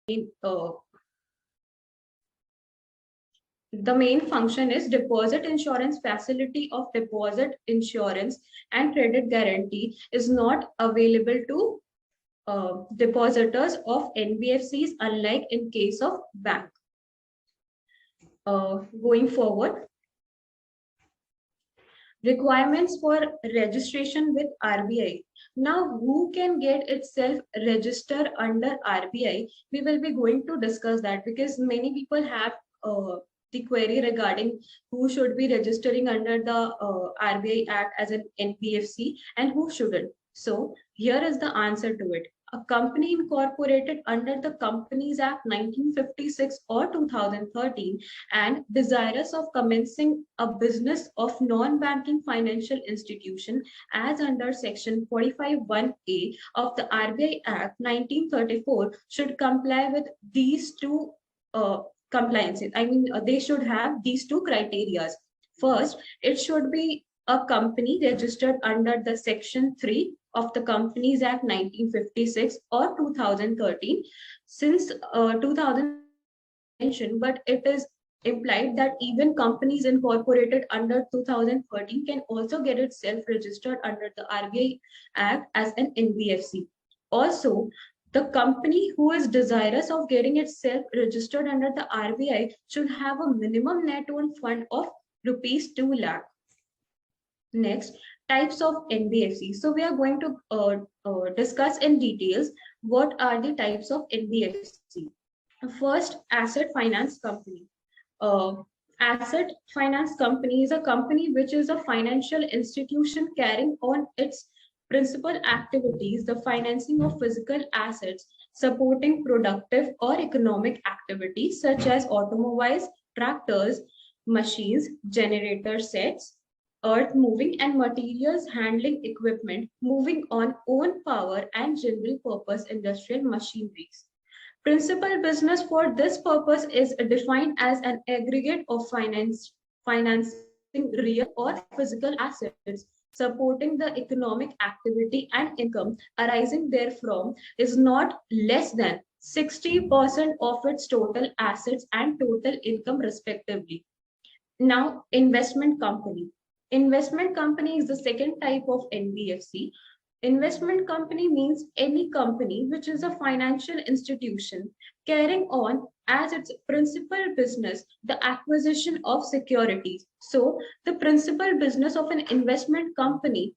the main function is deposit insurance facility of deposit insurance and credit guarantee is not available to depositors of NBFCs, unlike in case of bank. Going forward, requirements for registration with RBI. Now, who can get itself registered under RBI? We will be going to discuss that because many people have the query regarding who should be registering under the RBI Act as an NBFC and who shouldn't. So here is the answer to it. A company incorporated under the Companies Act 1956 or 2013 and desirous of commencing a business of non-banking financial institution as under section 45(1)(a) of the RBI Act 1934 should comply with these two compliances. They should have these two criteria. First, it should be a company registered under the section 3 of the Companies Act 1956 or 2013. Since 2000 mentioned, but it is implied that even companies incorporated under 2013 can also get itself registered under the RBI Act as an NBFC. Also, the company who is desirous of getting itself registered under the RBI should have a minimum net own fund of rupees 2 lakh. Next, types of NBFC. So we are going to discuss in details what are the types of NBFC. First, asset finance company. Asset finance company is a company which is a financial institution carrying on its principal activities, the financing of physical assets, supporting productive or economic activities such as automobiles, tractors, machines, generator sets, earth moving and materials handling equipment, moving on own power and general purpose industrial machineries. Principal business for this purpose is defined as an aggregate of financing real or physical assets, supporting the economic activity and income arising therefrom is not less than 60% of its total assets and total income respectively. Now, investment company. Investment company is the second type of NBFC. Investment company means any company which is a financial institution carrying on as its principal business the acquisition of securities. So the principal business of an investment company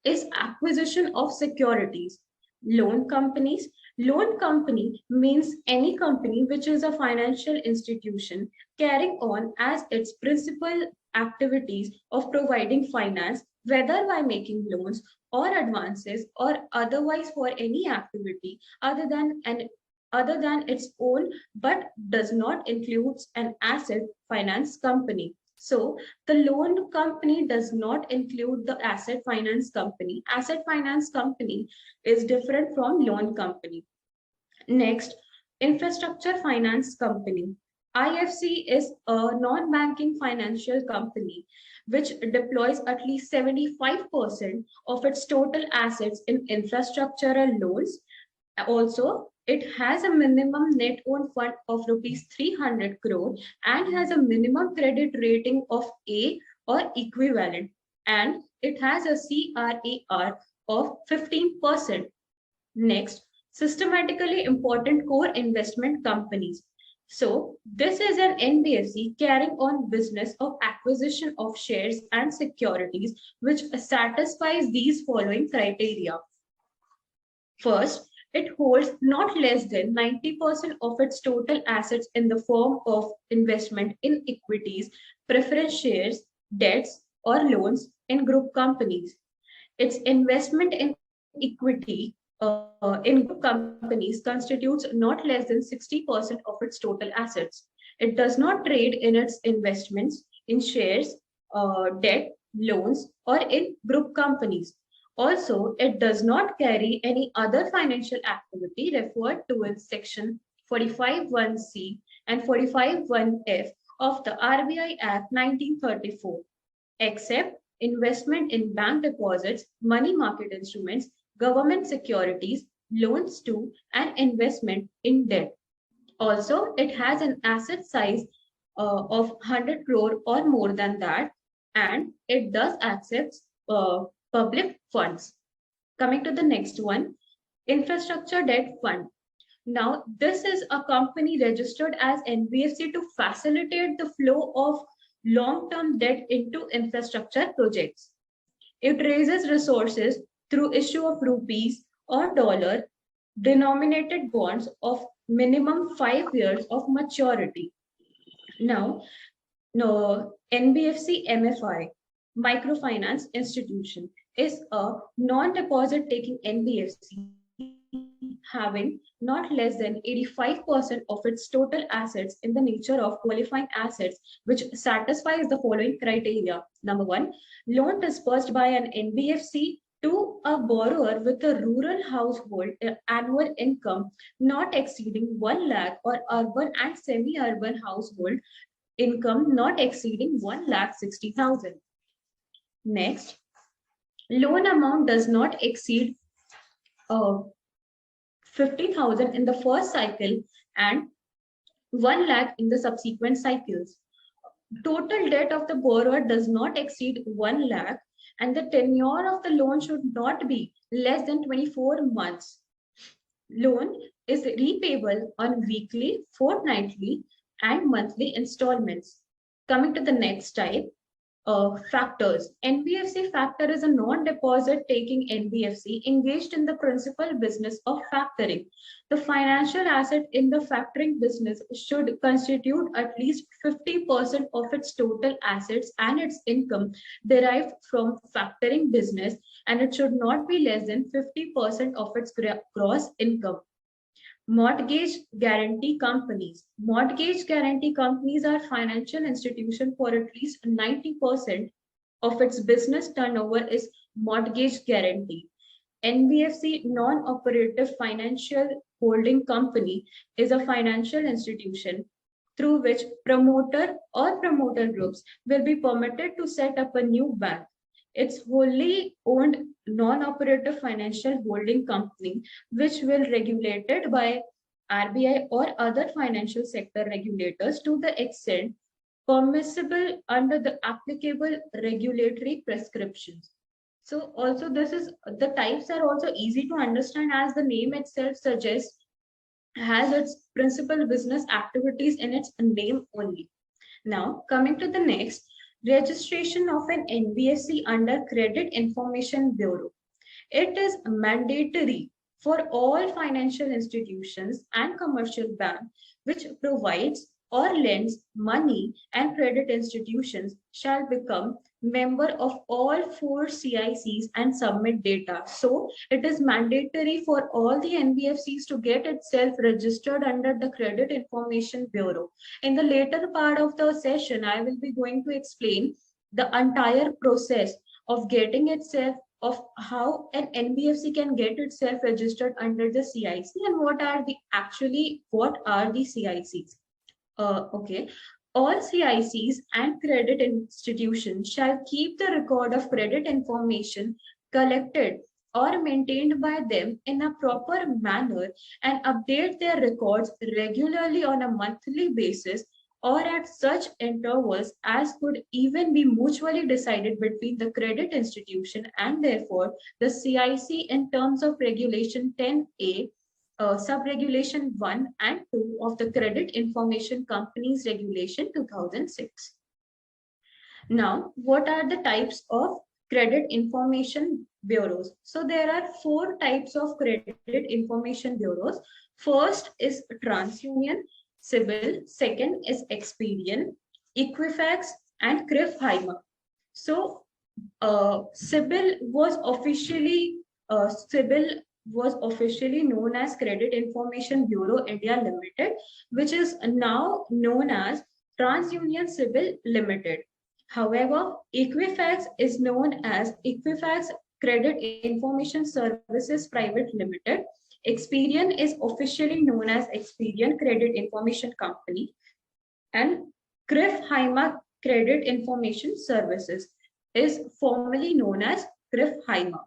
is acquisition of securities. Loan companies. Loan company means any company which is a financial institution carrying on as its principal activities of providing finance, whether by making loans or advances or otherwise for any activity other than its own, but does not include an asset finance company. So the loan company does not include the asset finance company. Asset finance company is different from loan company. Next, infrastructure finance company. IFC is a non-banking financial company which deploys at least 75% of its total assets in infrastructural loans. Also, it has a minimum net own fund of rupees 300 crore and has a minimum credit rating of A or equivalent, and it has a CRAR of 15%. Next, systematically important core investment companies. So this is an NBFC carrying on business of acquisition of shares and securities which satisfies these following criteria. First, it holds not less than 90% of its total assets in the form of investment in equities, preference shares, debts, or loans in group companies. Its investment in equity in group companies constitutes not less than 60% of its total assets. It does not trade in its investments in shares, debt, loans, or in group companies. Also, it does not carry any other financial activity referred to in section 45(1)(c) and 45(1)(f) of the RBI Act 1934, except investment in bank deposits, money market instruments, government securities, loans to, and investment in debt. Also, it has an asset size of 100 crore or more than that, and it does accept public funds. Coming to the next one, Infrastructure Debt Fund. Now, this is a company registered as NBFC to facilitate the flow of long-term debt into infrastructure projects. It raises resources through issue of rupees or dollar denominated bonds of minimum 5 years of maturity. Now, no, NBFC MFI, Microfinance Institution, is a non-deposit taking NBFC having not less than 85% of its total assets in the nature of qualifying assets, which satisfies the following criteria. Number one, loan disbursed by an NBFC to a borrower with a rural household annual income not exceeding 1 lakh, or urban and semi-urban household income not exceeding 1,60,000. Next, loan amount does not exceed 50,000 in the first cycle and 1 lakh in the subsequent cycles. Total debt of the borrower does not exceed 1 lakh, and the tenure of the loan should not be less than 24 months. Loan is repayable on weekly, fortnightly, and monthly installments. Coming to the next type, factors. NBFC factor is a non-deposit taking NBFC engaged in the principal business of factoring. The financial asset in the factoring business should constitute at least 50% of its total assets and its income derived from factoring business, and it should not be less than 50% of its gross income. Mortgage guarantee companies. Mortgage guarantee companies are financial institutions for at least 90% of its business turnover is mortgage guarantee. NBFC, non-operative financial holding company, is a financial institution through which promoter or promoter groups will be permitted to set up a new bank. It's wholly owned non-operative financial holding company, which will regulated by RBI or other financial sector regulators to the extent permissible under the applicable regulatory prescriptions. So also this is, the types are also easy to understand as the name itself suggests, has its principal business activities in its name only. Now coming to the next, registration of an NBFC under Credit Information Bureau. It is mandatory for all financial institutions and commercial bank which provides or lends money, and credit institutions shall become member of all 4 CICs and submit data. So it is mandatory for all the NBFCs to get itself registered under the Credit Information Bureau. In the later part of the session, I will be going to explain the entire process of getting itself, of how an NBFC can get itself registered under the CIC and what are the CICs. Okay. All CICs and credit institutions shall keep the record of credit information collected or maintained by them in a proper manner and update their records regularly on a monthly basis or at such intervals as could even be mutually decided between the credit institution and therefore the CIC in terms of Regulation 10A, Sub-Regulation 1 and 2 of the Credit Information Companies Regulation 2006. Now, what are the types of credit information bureaus? So there are 4 types of credit information bureaus. First is TransUnion, CIBIL, second is Experian, Equifax, and CRIF-HIMA. So CIBIL was officially known as Credit Information Bureau India Limited, which is now known as TransUnion CIBIL Limited. However, Equifax is known as Equifax Credit Information Services Private Limited. Experian is officially known as Experian Credit Information Company, and CRIF-HIMA Credit Information Services is formerly known as CRIF-HIMA.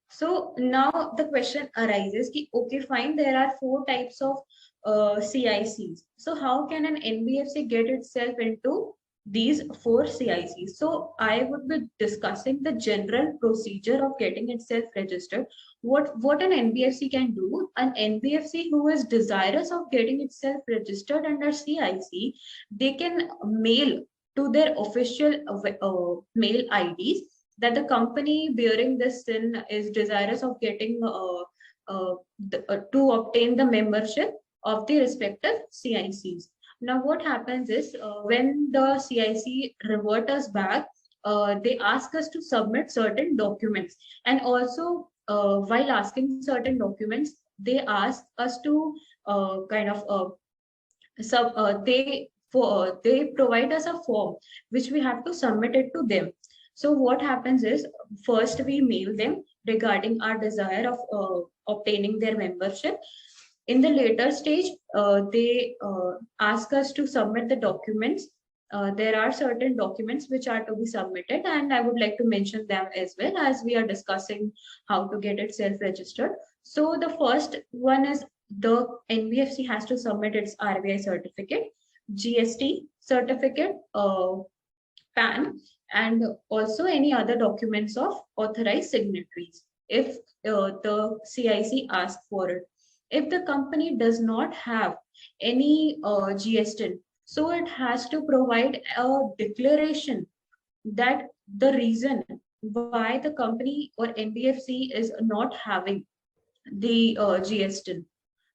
So now the question arises, ki, okay, fine, there are four types of CICs. So how can an NBFC get itself into these four CICs? So I would be discussing the general procedure of getting itself registered. What an NBFC can do, an NBFC who is desirous of getting itself registered under CIC, they can mail to their official mail IDs that the company bearing this sin is desirous of getting to obtain the membership of the respective CICs. Now, what happens is when the CIC revert us back, they ask us to submit certain documents, and also while asking certain documents, they ask us to kind of they provide us a form which we have to submit it to them. So what happens is, first we mail them regarding our desire of obtaining their membership. In the later stage, they ask us to submit the documents. There are certain documents which are to be submitted, and I would like to mention them as well as we are discussing how to get it self-registered. So the first one is the NBFC has to submit its RBI certificate, GST certificate, PAN, and also any other documents of authorized signatories if the CIC asks for it. If the company does not have any GST, so it has to provide a declaration that the reason why the company or NBFC is not having the GST.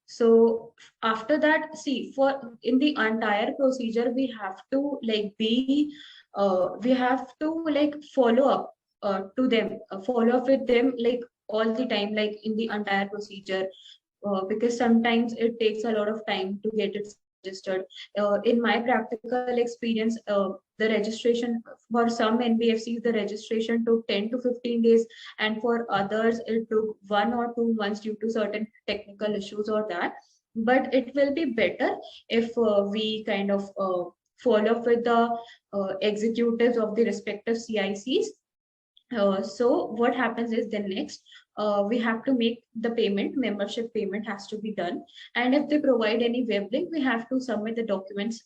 So after that, see, for in the entire procedure, we have to we have to like follow up follow up with them like all the time, like in the entire procedure, because sometimes it takes a lot of time to get it registered. In my practical experience, the registration for some NBFCs, the registration took 10 to 15 days, and for others, it took 1 or 2 months due to certain technical issues or that. But it will be better if we kind of follow up with the executives of the respective CICs. So what happens is, then next we have to make the payment. Membership payment has to be done, and if they provide any web link, we have to submit the documents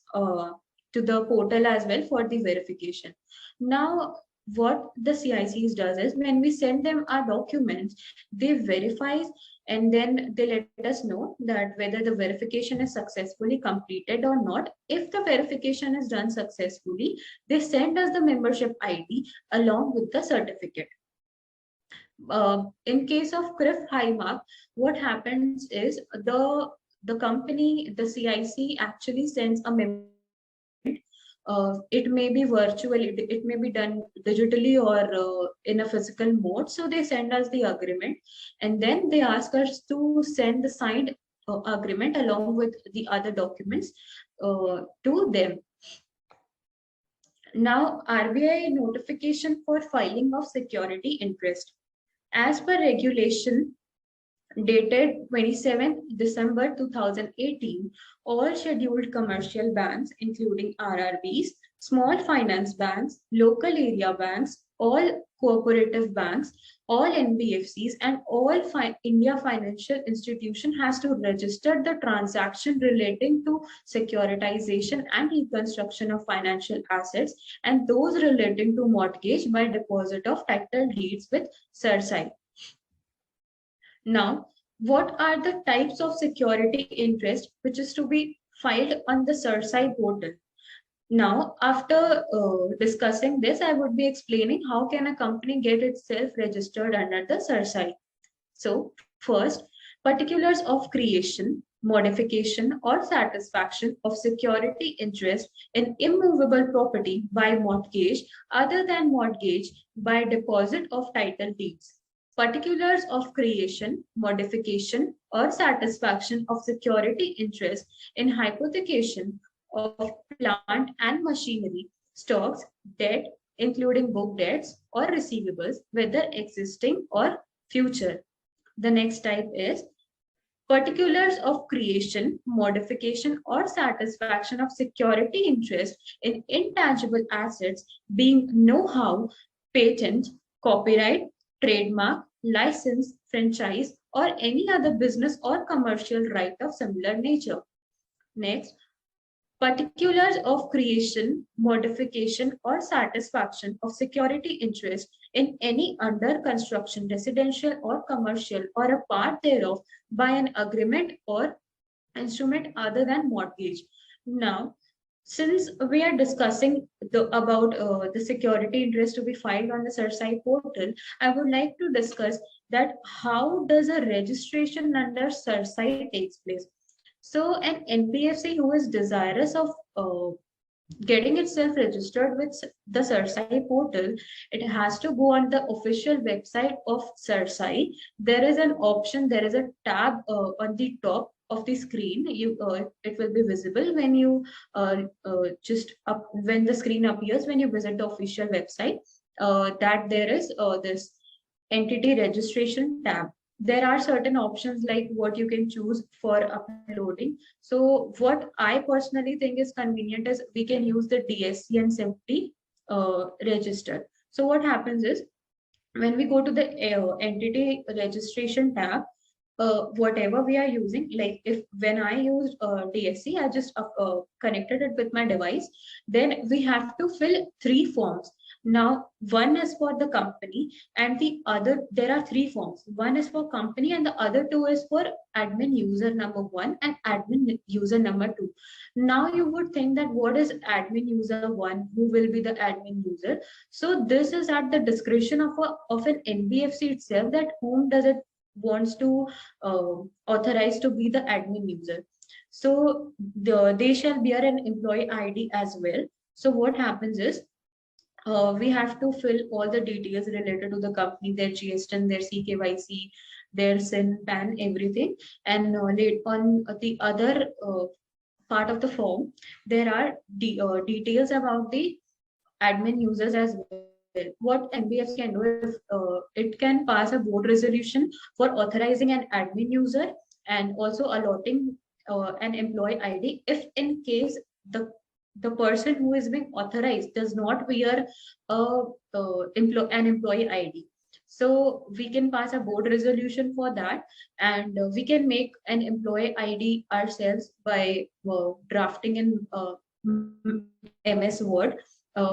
to the portal as well for the verification. Now what the CICs does is, when we send them our documents, they verify, and then they let us know that whether the verification is successfully completed or not. If the verification is done successfully, they send us the membership ID along with the certificate. In case of CRIF High Mark, what happens is the company, the CIC actually sends a membership. It may be virtual, it may be done digitally or in a physical mode. So they send us the agreement, and then they ask us to send the signed agreement along with the other documents to them. Now, RBI notification for filing of security interest. As per regulation dated 27th December 2018, all scheduled commercial banks, including RRBs, small finance banks, local area banks, all cooperative banks, all NBFCs, and all India financial institution has to register the transaction relating to securitization and reconstruction of financial assets, and those relating to mortgage by deposit of title deeds with CERSI. Now, what are the types of security interest which is to be filed on the CERSI portal? Now, after discussing this, I would be explaining how can a company get itself registered under the CERSI. So, first, particulars of creation, modification, or satisfaction of security interest in immovable property by mortgage other than mortgage by deposit of title deeds. Particulars of creation, modification, or satisfaction of security interest in hypothecation of plant and machinery, stocks, debt, including book debts or receivables, whether existing or future. The next type is particulars of creation, modification, or satisfaction of security interest in intangible assets being know-how, patent, copyright, trademark, license, franchise, or any other business or commercial right of similar nature. Next, particulars of creation, modification, or satisfaction of security interest in any under construction residential or commercial or a part thereof by an agreement or instrument other than mortgage. Now, since we are discussing about the security interest to be filed on the CERSAI portal, I would like to discuss that how does a registration under CERSAI takes place. So an NBFC who is desirous of getting itself registered with the CERSAI portal, it has to go on the official website of CERSAI. There is an option, there is a tab on the top of the screen. It will be visible when you just up when the screen appears when you visit the official website. That there is this entity registration tab. There are certain options like what you can choose for uploading. So what I personally think is convenient is we can use the DSC and simply register. So what happens is when we go to the entity registration tab, whatever we are using, like if when I used DSC, I just connected it with my device. Then we have to fill 3 forms. Now, one is for the company, and the other, there are 3 forms. One is for company, and the other 2 is for admin user number 1 and admin user number 2. Now, you would think that what is admin user 1? Who will be the admin user? So, this is at the discretion of an NBFC itself, that whom does it wants to authorize to be the admin user. So they shall bear an employee ID as well. So what happens is we have to fill all the details related to the company, their GST, their CKYC, their SIN, PAN, everything. And later on the other part of the form, there are details about the admin users as well. What NBFC can do is it can pass a board resolution for authorizing an admin user and also allotting an employee ID if in case the person who is being authorized does not wear an employee ID. So we can pass a board resolution for that, and we can make an employee ID ourselves by drafting in MS Word.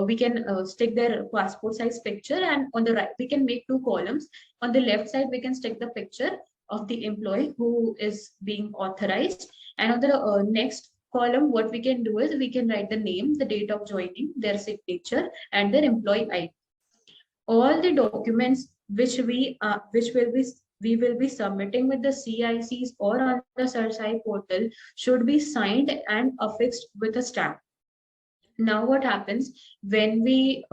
We can stick their passport size picture, and on the right we can make 2 columns. On the left side we can stick the picture of the employee who is being authorized, and on the next column what we can do is we can write the name, the date of joining, their signature, and their employee ID. All the documents which we will be submitting with the CICs or on the CERSAI portal should be signed and affixed with a stamp. Now what happens when we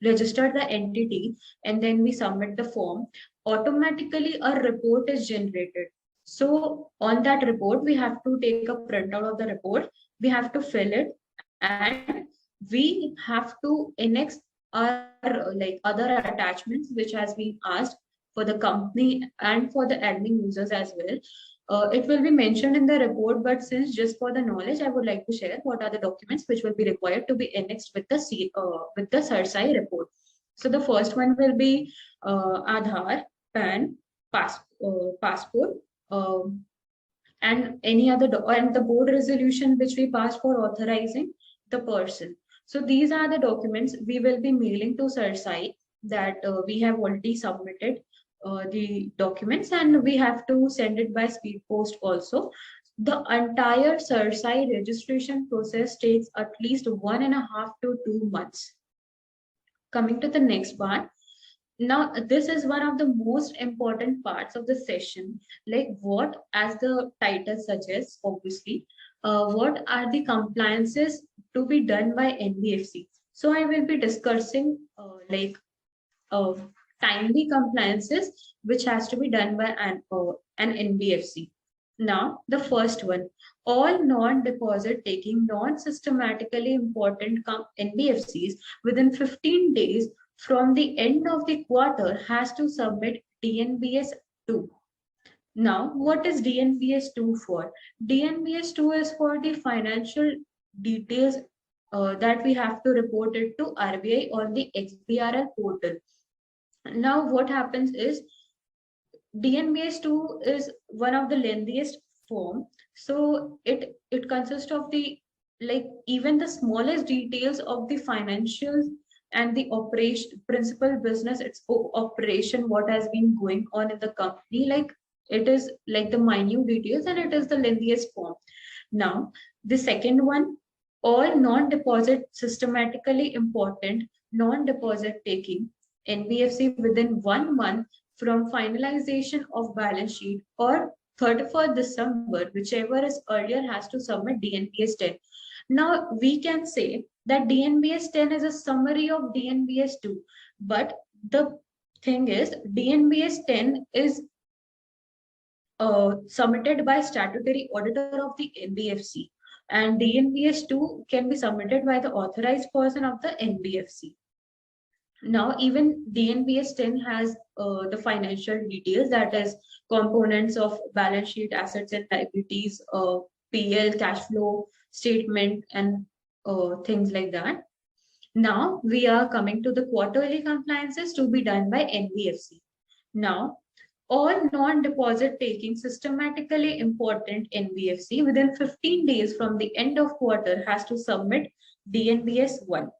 register the entity and then we submit the form, automatically a report is generated. So on that report, we have to take a printout of the report, we have to fill it, and we have to annex our like other attachments which has been asked for the company and for the admin users as well. It will be mentioned in the report, but since just for the knowledge, I would like to share what are the documents which will be required to be annexed with the CERSAI report. So the first one will be Aadhaar, PAN, passport, and any other and the board resolution which we passed for authorizing the person. So these are the documents we will be mailing to CERSAI that we have already submitted the documents, and we have to send it by speed post also. The entire CERSAI registration process takes at least 1.5 to 2 months. Coming to the next part. Now, this is one of the most important parts of the session, like what, as the title suggests, obviously, what are the compliances to be done by NBFC. So I will be discussing timely compliances which has to be done by an NBFC. Now, the first one, all non-deposit taking, non-systematically important NBFCs within 15 days from the end of the quarter has to submit DNBS 2. Now, what is DNBS 2 for? DNBS 2 is for the financial details that we have to report it to RBI on the XBRL portal. Now what happens is DNBS2 is one of the lengthiest form. So it consists of the, like, even the smallest details of the financials and the operation principal business, its operation, what has been going on in the company. Like, it is like the minute details, and it is the lengthiest form. Now, the second one, all non-deposit systematically important non-deposit taking NBFC within 1 month from finalization of balance sheet or 31st December, whichever is earlier, has to submit DNBS 10. Now, we can say that DNBS 10 is a summary of DNBS 2, but the thing is, DNBS 10 is submitted by statutory auditor of the NBFC, and DNBS 2 can be submitted by the authorized person of the NBFC. Now, even DNBS 10 has the financial details, that is, components of balance sheet, assets and liabilities, PL, cash flow statement, and things like that. Now, we are coming to the quarterly compliances to be done by NBFC. Now, all non-deposit taking systematically important NBFC within 15 days from the end of quarter has to submit DNBS 1.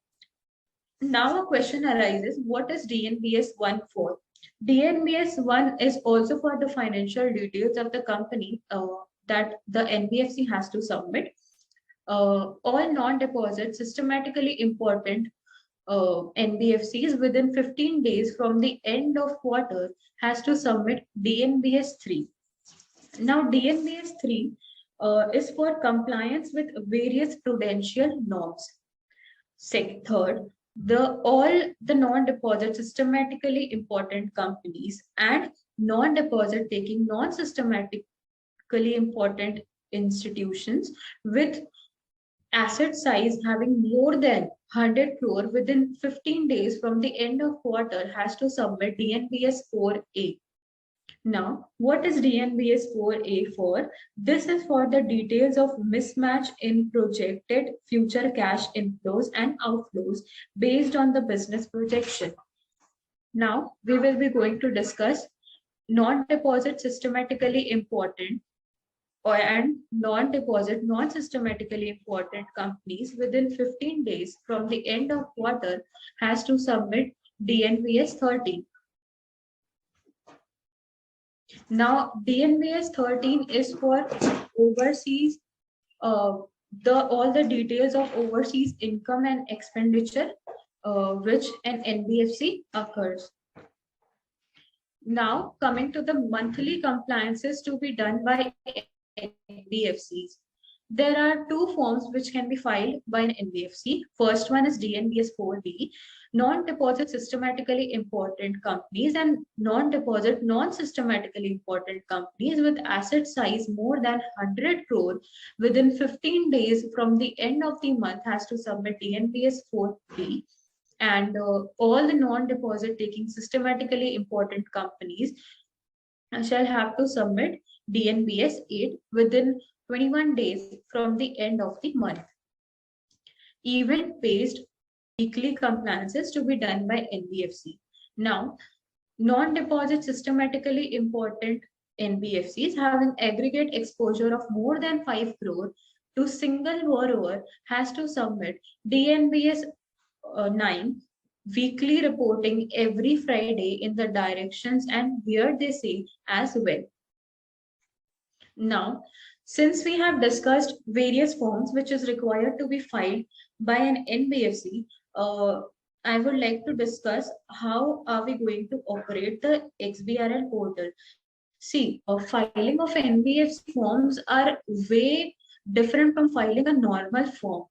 Now a question arises, what is DNBS 1 for? DNBS 1 is also for the financial details of the company that the NBFC has to submit. All non-deposit systematically important NBFCs within 15 days from the end of quarter has to submit DNBS 3. Now DNBS 3 is for compliance with various prudential norms. Third, all the non-deposit systematically important companies and non-deposit taking non-systematically important institutions with asset size having more than 100 crore within 15 days from the end of quarter has to submit DNBS 4A. Now, what is DNBS 4A for? This is for the details of mismatch in projected future cash inflows and outflows based on the business projection. Now, we will be going to discuss non-deposit systematically important and non-deposit, non-systematically important companies within 15 days from the end of quarter has to submit DNBS 13. Now, DNBS 13 is for overseas, all the details of overseas income and expenditure which an NBFC occurs. Now, coming to the monthly compliances to be done by NBFCs. There are two forms which can be filed by an NBFC. First one is DNBS 4B, non-deposit systematically important companies and non-deposit non-systematically important companies with asset size more than 100 crore within 15 days from the end of the month has to submit DNBS 4B. And all the non-deposit taking systematically important companies shall have to submit DNBS 8 within 21 days from the end of the month. Event-based weekly compliances to be done by NBFC. Now, non-deposit systematically important NBFCs having aggregate exposure of more than 5 crore to single borrower has to submit DNBS 9 weekly reporting every Friday in the directions and where they say as well. Now, since we have discussed various forms which is required to be filed by an NBFC, I would like to discuss how are we going to operate the XBRL portal. See, filing of NBFC forms are way different from filing a normal form.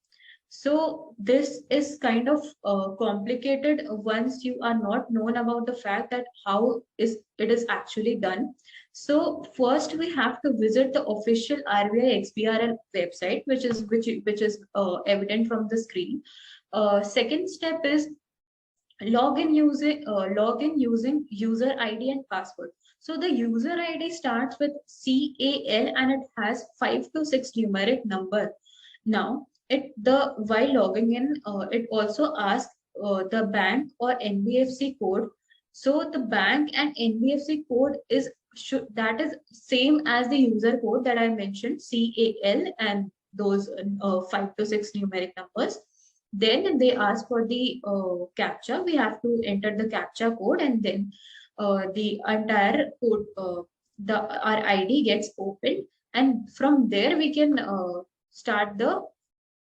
So this is kind of complicated once you are not known about the fact that how it is actually done. So first we have to visit the official RBI XBRL website, which is evident from the screen. Second step is log in using user ID and password. So the user ID starts with CAL and it has 5 to 6 numeric number. Now, while logging in, it also asks the bank or NBFC code So the bank and NBFC code is that is same as the user code that I mentioned, CAL, and those 5 to 6 numeric numbers. Then they ask for the captcha. We have to enter the captcha code, and then the entire code, our ID gets opened, and from there we can start the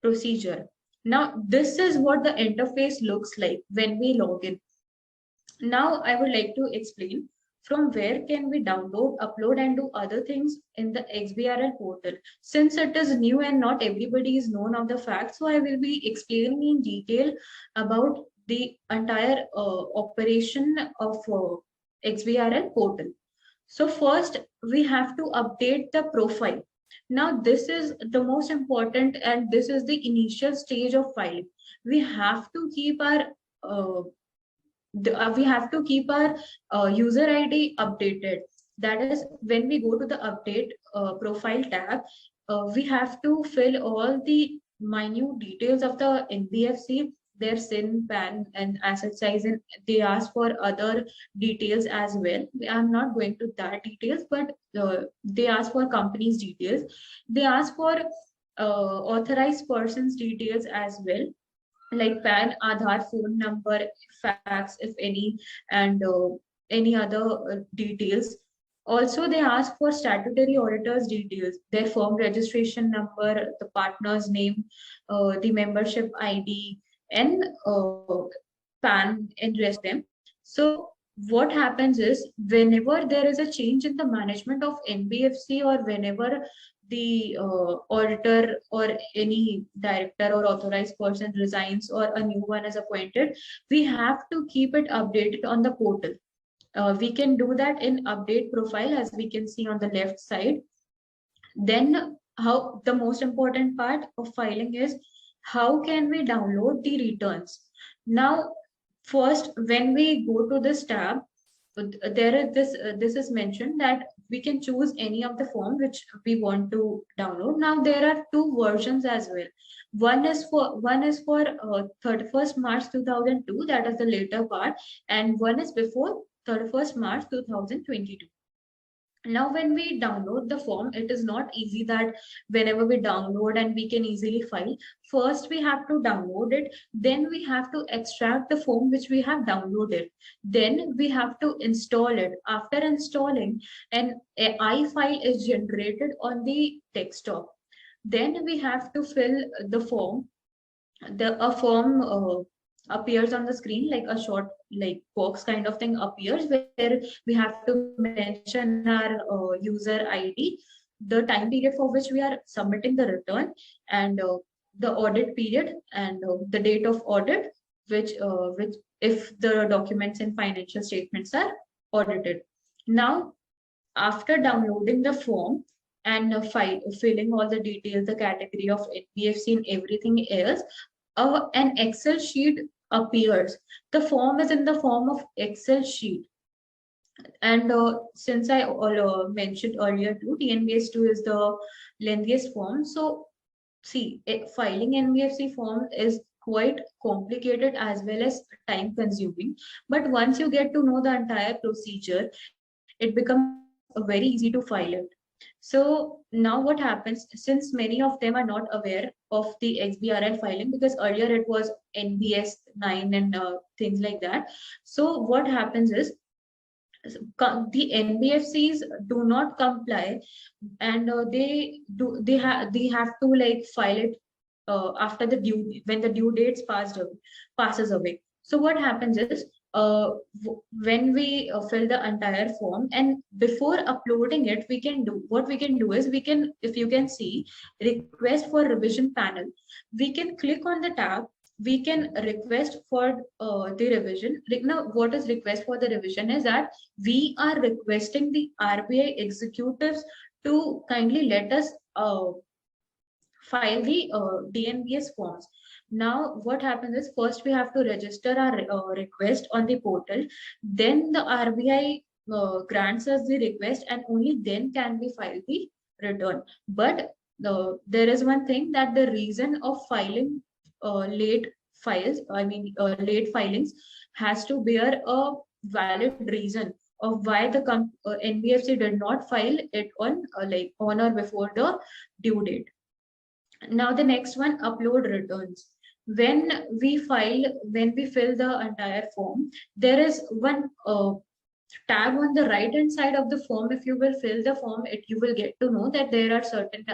procedure. Now, this is what the interface looks like when we log in. Now, I would like to explain from where can we download, upload, and do other things in the XBRL portal. Since it is new and not everybody is known of the fact, so I will be explaining in detail about the entire operation of XBRL portal. So first, we have to update the profile. Now, this is the most important, and this is the initial stage of filing. We have to keep our user ID updated. That is, when we go to the update profile tab, we have to fill all the minute details of the NBFC, their SIN, PAN, and asset size, and they ask for other details as well. I'm not going to that details, but they ask for company's details. They ask for authorized person's details as well, like PAN, Aadhaar, phone number, fax, if any, and any other details. Also, they ask for statutory auditors' details, their firm registration number, the partner's name, the membership ID, and PAN, and rest of them. So, what happens is whenever there is a change in the management of NBFC, or whenever the auditor or any director or authorized person resigns or a new one is appointed, we have to keep it updated on the portal. We can do that in update profile, as we can see on the left side. Then how the most important part of filing is how can we download the returns. Now, first, when we go to this tab, there is this is mentioned that we can choose any of the form which we want to download. Now there are two versions as well. One is for 31st March 2002, that is the later part, and one is before 31st March 2022. Now, when we download the form, it is not easy that whenever we download and we can easily file. First, we have to download it. Then we have to extract the form which we have downloaded. Then we have to install it. After installing, an I file is generated on the desktop. Then we have to fill the form. A form appears on the screen, like a short like box kind of thing appears, where we have to mention our user ID, the time period for which we are submitting the return, and the audit period, and the date of audit, which if the documents and financial statements are audited. Now, after downloading the form and filling all the details, the category of NBFC and everything else, an Excel sheet appears. The form is in the form of Excel sheet. And since I mentioned earlier too, TNBS2 is the lengthiest form. So see, filing NBFC form is quite complicated as well as time consuming. But once you get to know the entire procedure, it becomes very easy to file it. So now what happens, since many of them are not aware of the XBRL filing, because earlier it was NBS 9 and things like that. So what happens is the NBFCs do not comply, and they have to like file it after the when the due dates passes away. So what happens is when we fill the entire form, and before uploading it, we can do we can, if you can see, request for revision panel. We can click on the tab. We can request for the revision. Now, what is request for the revision is that we are requesting the RBI executives to kindly let us file the DNBS forms. Now, what happens is first we have to register our request on the portal. Then the RBI grants us the request, and only then can we file the return. But there is one thing, that the reason of filing late filings has to bear a valid reason of why the NBFC did not file it on like on or before the due date. Now the next one, upload returns. When we fill the entire form, there is one tab on the right hand side of the form. If you will fill the form, you will get to know that there are certain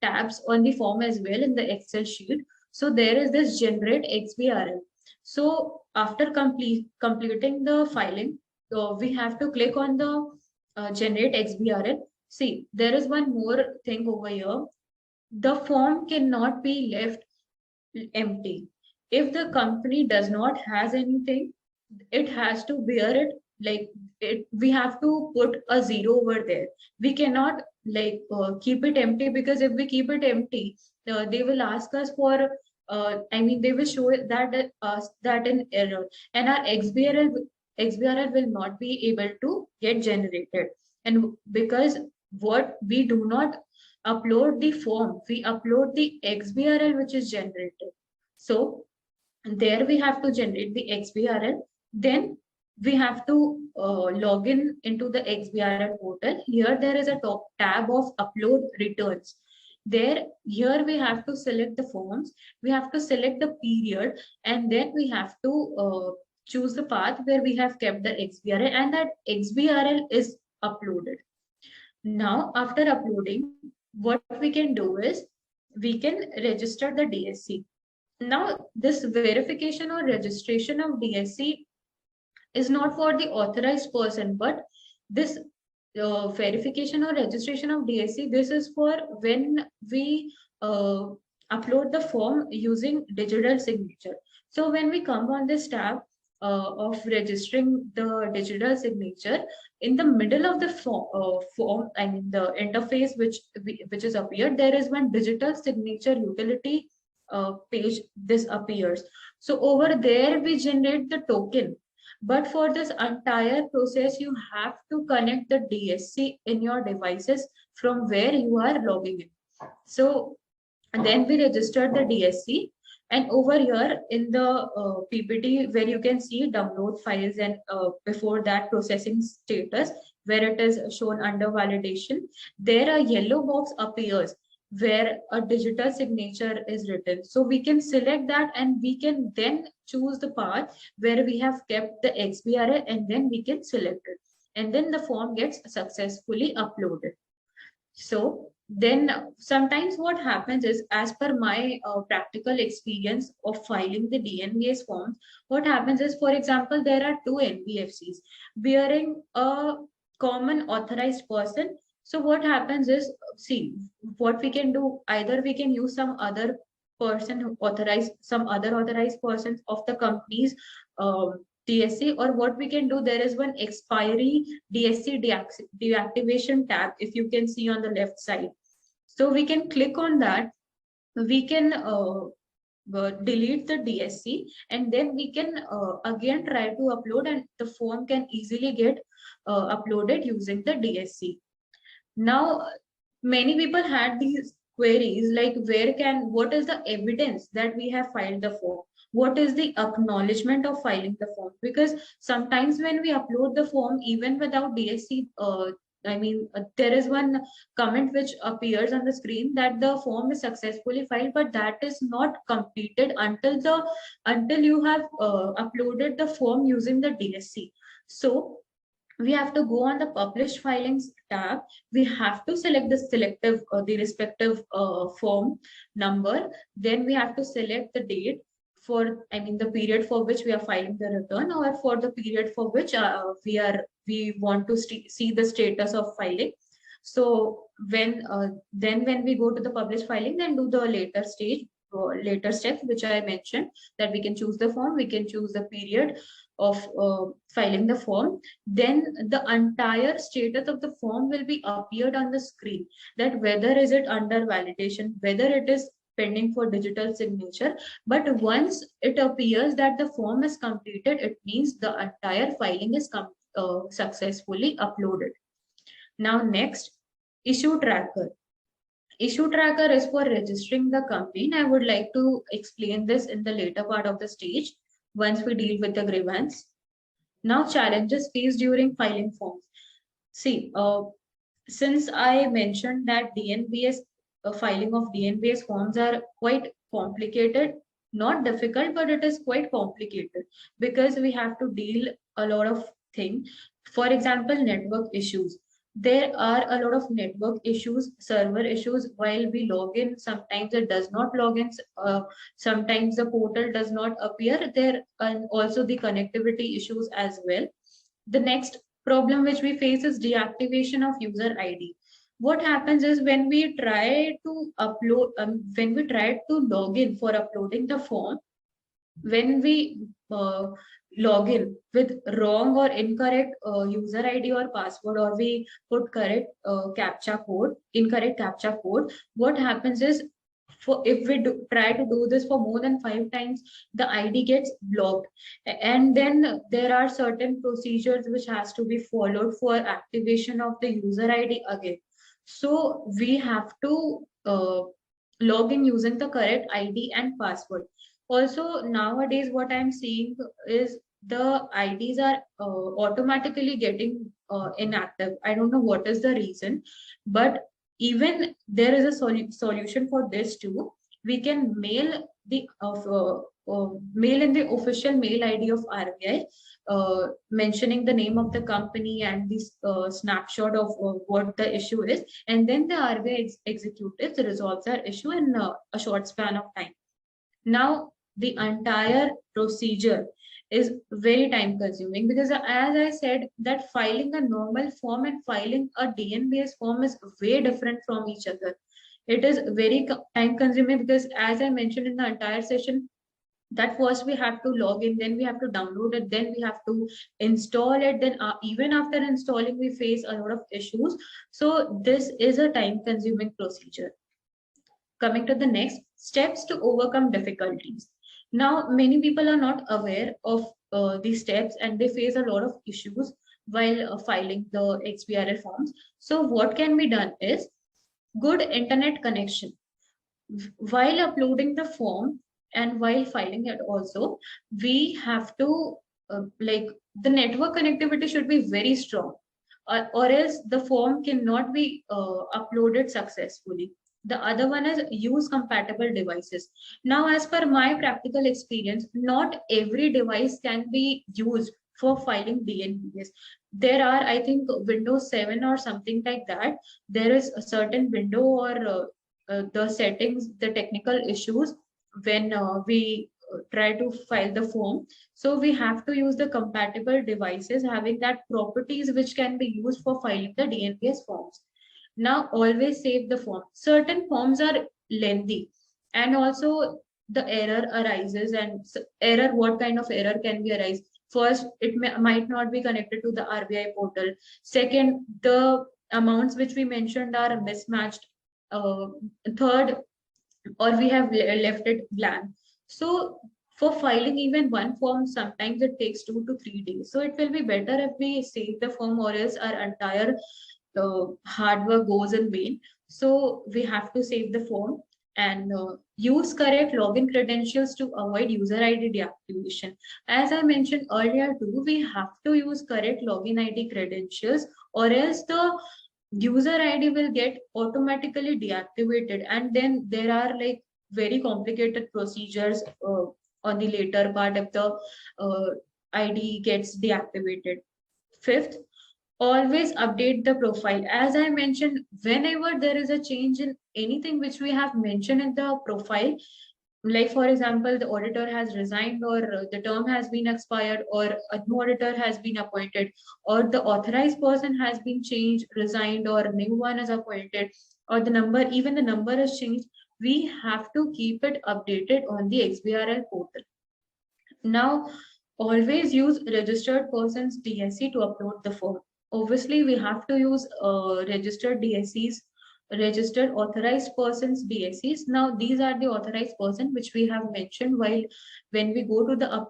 tabs on the form as well in the Excel sheet. So there is this generate XBRL. So after completing the filing, we have to click on the generate XBRL. See, there is one more thing over here. The form cannot be left empty. If the company does not has anything, it has to bear it, like it. We have to put a zero over there. We cannot keep it empty, because if we keep it empty, they will ask us for. They will show that that an error, and our XBRL will not be able to get generated. And because what we do not upload the form, we upload the XBRL which is generated. So there we have to generate the XBRL. Then we have to log in into the XBRL portal. Here there is a top tab of upload returns. Here we have to select the forms, we have to select the period, and then we have to choose the path where we have kept the XBRL, and that XBRL is uploaded. Now after uploading, what we can do is we can register the DSC. Now this verification or registration of DSC is not for the authorized person, but this verification or registration of DSC, this is for when we upload the form using digital signature. So when we come on this tab of registering the digital signature, in the middle of the form, the interface which is appeared, there is one digital signature utility page. This appears. So over there we generate the token. But for this entire process, you have to connect the DSC in your devices from where you are logging in. So then we registered the DSC, and over here in the PPT where you can see download files, and before that processing status, where it is shown under validation, there a yellow box appears where a digital signature is written. So we can select that, and we can then choose the path where we have kept the XBRL, and then we can select it. And then the form gets successfully uploaded. So then sometimes what happens is, as per my practical experience of filing the DNBS forms, what happens is, for example, there are two NBFCs bearing a common authorized person. So what happens is, see, what we can do, either we can use some other person who authorized, some other authorized persons of the company's DSC, or what we can do, there is one expiry DSC deactivation tab, if you can see on the left side. So we can click on that, we can delete the DSC, and then we can again try to upload, and the form can easily get uploaded using the DSC. Now, many people had these queries like, what is the evidence that we have filed the form? What is the acknowledgement of filing the form? Because sometimes when we upload the form, even without DSC, there is one comment which appears on the screen that the form is successfully filed, but that is not completed until you have uploaded the form using the DSC. So we have to go on the published filings tab. We have to select the respective form number. Then we have to select the date for, the period for which we are filing the return, or for the period for which we want to see the status of filing. So when we go to the published filing, then do the later steps which I mentioned, that we can choose the form, we can choose the period of filing the form. Then the entire status of the form will be appeared on the screen, that whether is it under validation, whether it is pending for digital signature. But once it appears that the form is completed, it means the entire filing is successfully uploaded. Now next, issue tracker. Issue tracker is for registering the company, and I would like to explain this in the later part of the stage once we deal with the grievance. Now, challenges faced during filing forms. See, since I mentioned that DNBS filing of DNBS forms are quite complicated, not difficult, but it is quite complicated because we have to deal a lot of things. For example, network issues. There are a lot of network issues, server issues while we log in. Sometimes it does not log in. Sometimes the portal does not appear. There and also the connectivity issues as well. The next problem which we face is deactivation of user ID. What happens is when we try to upload, when we try to log in for uploading the form, when we log in with wrong or incorrect user ID or password, or we put correct captcha code, incorrect captcha code, what happens is for if we try to do this for more than 5 times, the ID gets blocked, and then there are certain procedures which has to be followed for activation of the user ID again. So we have to log in using the correct ID and password. Also, nowadays, what I'm seeing is the IDs are automatically getting inactive. I don't know what is the reason, but even there is a solution for this too. We can mail the mail in the official mail ID of RBI, mentioning the name of the company and this snapshot of what the issue is, and then the RBI executives resolves our issue in a short span of time. Now, the entire procedure is very time consuming because as I said that filing a normal form and filing a DNBS form is way different from each other. It is very time consuming because as I mentioned in the entire session, that first we have to log in, then we have to download it, then we have to install it, then even after installing we face a lot of issues. So this is a time consuming procedure. Coming to the next, steps to overcome difficulties. Now, many people are not aware of these steps and they face a lot of issues while filing the XBRL forms. So what can be done is good internet connection. While uploading the form and while filing it also, we have to like the network connectivity should be very strong, or else the form cannot be uploaded successfully. The other one is use compatible devices. Now, as per my practical experience, not every device can be used for filing DNBs. There are, I think, Windows 7 or something like that. There is a certain window or the settings, the technical issues when we try to file the form. So we have to use the compatible devices having that properties which can be used for filing the DNBS forms. Now, always save the form. Certain forms are lengthy, and also the error arises. And error, what kind of error can be arise? First, it might not be connected to the RBI portal. Second, the amounts which we mentioned are mismatched. Uh, Third, or we have left it blank. So for filing even one form, sometimes it takes 2 to 3 days. So it will be better if we save the form, or else our entire hard work goes in vain. So we have to save the form and use correct login credentials to avoid user ID deactivation. As I mentioned earlier too, we have to use correct login ID credentials, or else the user ID will get automatically deactivated, and then there are like very complicated procedures on the later part if the ID gets deactivated. Fifth, always update the profile. As I mentioned, whenever there is a change in anything which we have mentioned in the profile, like for example the auditor has resigned, or the term has been expired, or a new auditor has been appointed, or the authorized person has been changed, resigned, or a new one is appointed, or the number, even the number has changed, we have to keep it updated on the XBRL portal. Now, always use registered person's DSC to upload the form. Obviously, we have to use registered DSCs, registered authorized persons DSCs. Now, these are the authorized person which we have mentioned while when we go to the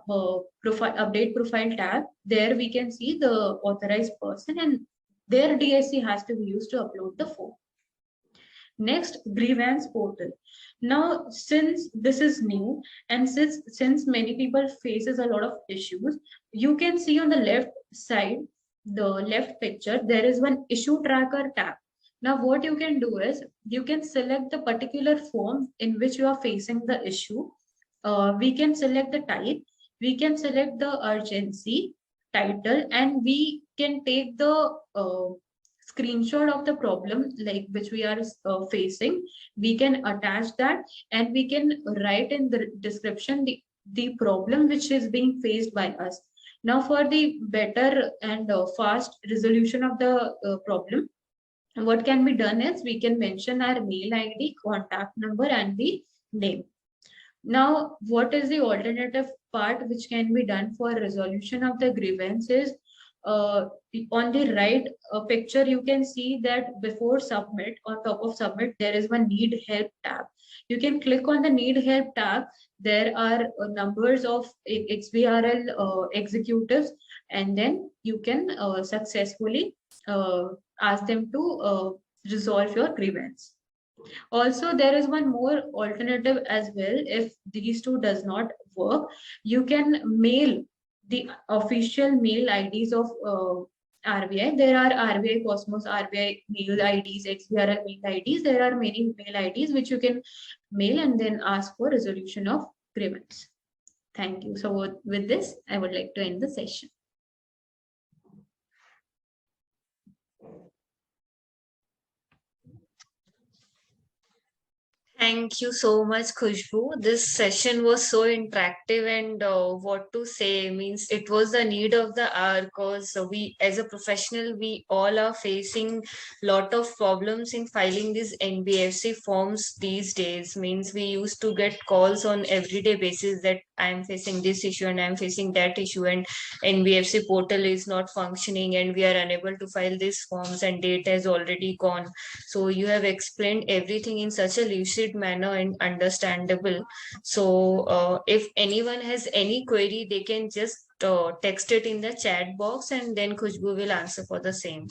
profile update profile tab, there we can see the authorized person and their DSC has to be used to upload the form. Next, grievance portal. Now, since this is new and since many people faces a lot of issues, you can see on the left side, the left picture, there is one issue tracker tab. Now, what you can do is you can select the particular form in which you are facing the issue. We can select the type, we can select the urgency, title, and we can take the screenshot of the problem like which we are facing. We can attach that and we can write in the description the problem which is being faced by us. Now for the better and fast resolution of the problem, what can be done is we can mention our mail id, contact number, and the name. Now, what is the alternative part which can be done for resolution of the grievances? Uh, on the right picture, you can see that before submit, on top of submit, there is one need help tab. You can click on the need help tab. There are numbers of XBRL executives, and then you can successfully ask them to resolve your grievance. Also, there is one more alternative as well. If these two does not work, you can mail the official mail IDs of RBI. There are RBI Cosmos, RBI mail IDs, XBRL mail IDs. There are many mail IDs which you can mail and then ask for resolution of grievance. Thank you. So with this, I would like to end the session. Thank you so much, Khushbu. This session was so interactive, and what to say means it was the need of the hour, because we, as a professional, we all are facing lot of problems in filing these NBFC forms these days. Means we used to get calls on everyday basis that I am facing this issue and I am facing that issue, and NBFC portal is not functioning and we are unable to file these forms and date has already gone. So you have explained everything in such a lucid manner and understandable. So if anyone has any query, they can just text it in the chat box and then Khushbu will answer for the same.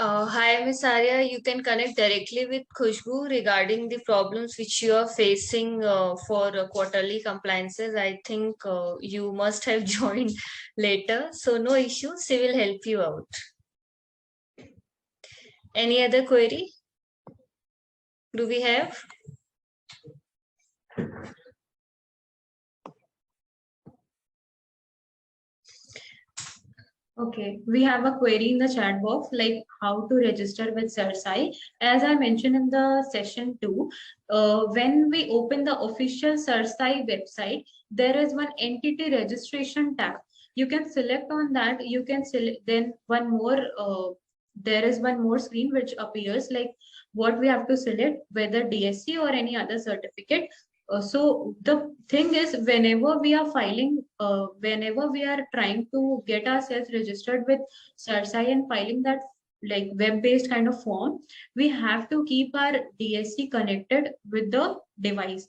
Hi, Ms. Arya. You can connect directly with Khushbu regarding the problems which you are facing for quarterly compliances. I think you must have joined later, so no issues. She will help you out. Any other query? Do we have? Okay, we have a query in the chat box like how to register with CERSAI. As I mentioned in the session 2, when we open the official CERSAI website, there is one entity registration tab. You can select on that. You can select then one more. There is one more screen which appears like what we have to select, whether DSC or any other certificate. So the thing is, whenever we are trying to get ourselves registered with CERSAI and filing that like web-based kind of form, we have to keep our DSC connected with the device.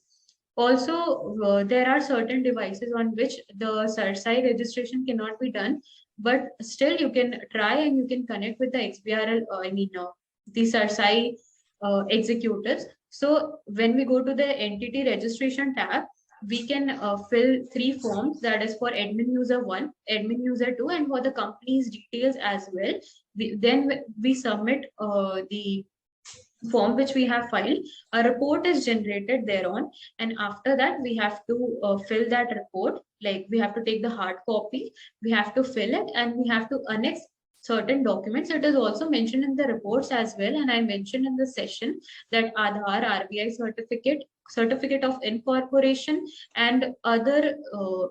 Also, there are certain devices on which the CERSAI registration cannot be done, but still you can try and you can connect with the XBRL, the CERSAI executives. So when we go to the entity registration tab, we can fill 3 forms, that is for admin user 1, admin user 2, and for the company's details as well. Then we submit the form which we have filed. A report is generated thereon, and after that we have to fill that report. Like we have to take the hard copy, we have to fill it, and we have to annex certain documents. It is also mentioned in the reports as well, and I mentioned in the session that Aadhaar, RBI certificate, certificate of incorporation, and other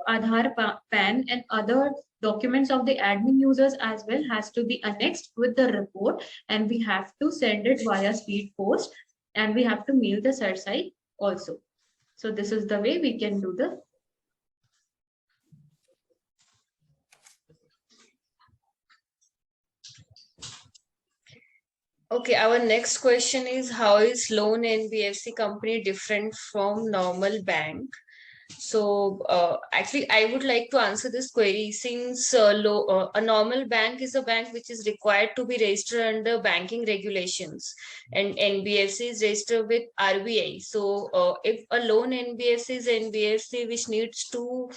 Aadhaar, PAN, and other documents of the admin users as well has to be annexed with the report, and we have to send it via speed post, and we have to mail the CERSAI also. So this is the way we can do the. Okay, our next question is, how is loan NBFC company different from normal bank? So actually, I would like to answer this query since a normal bank is a bank which is required to be registered under banking regulations, and NBFC is registered with RBI. So if a loan NBFC is NBFC which needs to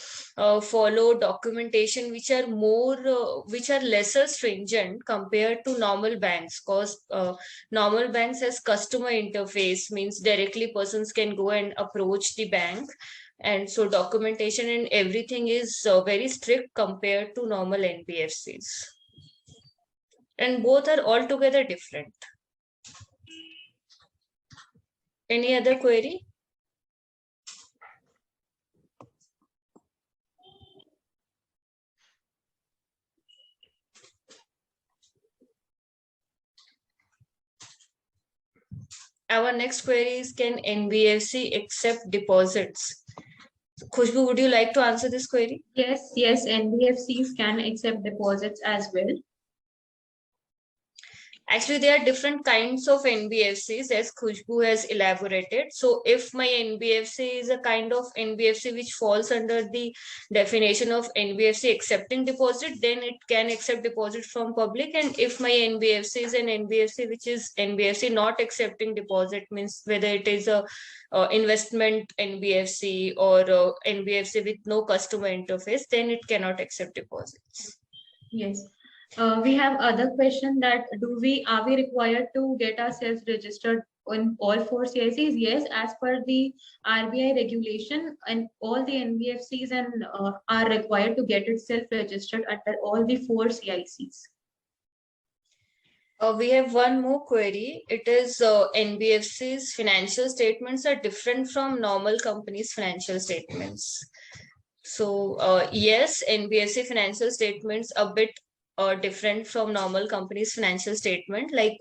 follow documentation which are which are lesser stringent compared to normal banks, because normal banks has customer interface, means directly persons can go and approach the bank, and so documentation and everything is very strict compared to normal NBFCs. And both are altogether different. Any other query? Our next query is, can NBFC accept deposits? Khushbu, would you like to answer this query? Yes, NBFCs can accept deposits as well. Actually, there are different kinds of NBFCs, as Khushbu has elaborated. So if my NBFC is a kind of NBFC which falls under the definition of NBFC accepting deposit, then it can accept deposit from public. And if my NBFC is an NBFC which is NBFC not accepting deposit, means whether it is a investment NBFC or NBFC with no customer interface, then it cannot accept deposits. Yes. We have other question that are we required to get ourselves registered on all 4 CICs? Yes, as per the RBI regulation, and all the NBFCs and are required to get itself registered under all the 4 CICs. We have one more query. It is NBFC's financial statements are different from normal companies' financial statements. So yes, NBFC financial statements a bit different from normal companies' financial statement. Like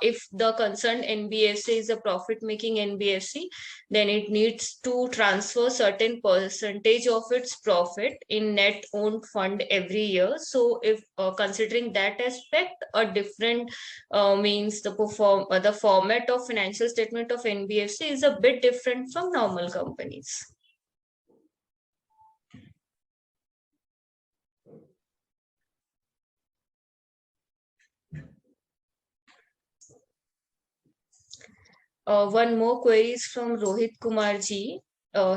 if the concerned NBFC is a profit-making NBFC, then it needs to transfer certain percentage of its profit in net owned fund every year. So if considering that aspect, a different means the format of financial statement of NBFC is a bit different from normal companies. One more query is from Rohit Kumar ji.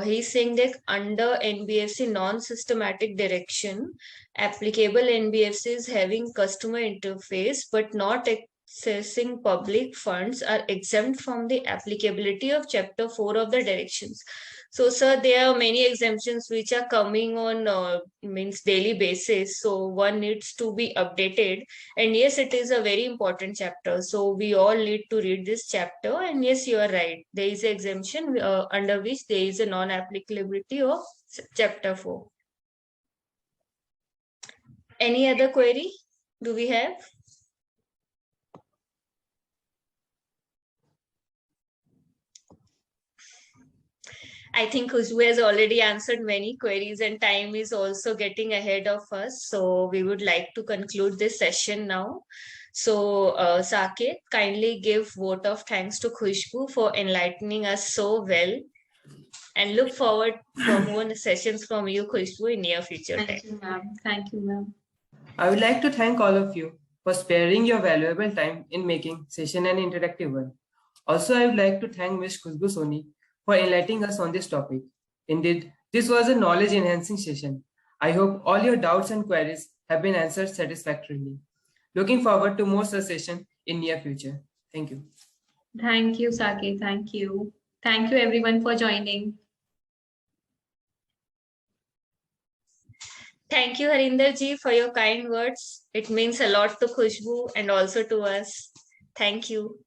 He's saying that under NBFC non-systematic direction, applicable NBFCs having customer interface but not accessing public funds are exempt from the applicability of Chapter 4 of the directions. So, sir, there are many exemptions which are coming on means daily basis. So one needs to be updated. And yes, it is a very important chapter. So we all need to read this chapter. And yes, you are right. There is an exemption under which there is a non-applicability of Chapter 4. Any other query do we have? I think Khushbu has already answered many queries and time is also getting ahead of us. So we would like to conclude this session now. So Saket, kindly give vote of thanks to Khushbu for enlightening us so well, and look forward for more sessions from you, Khushbu, in near future. Thank you, ma'am. Thank you, ma'am. I would like to thank all of you for sparing your valuable time in making session an interactive one. Also, I would like to thank Ms. Khushbu Soni for enlightening us on this topic. Indeed, this was a knowledge-enhancing session. I hope all your doubts and queries have been answered satisfactorily. Looking forward to more such sessions in near future. Thank you. Thank you, Saket. Thank you. Thank you, everyone, for joining. Thank you, Harinder ji, for your kind words. It means a lot to Khushbu and also to us. Thank you.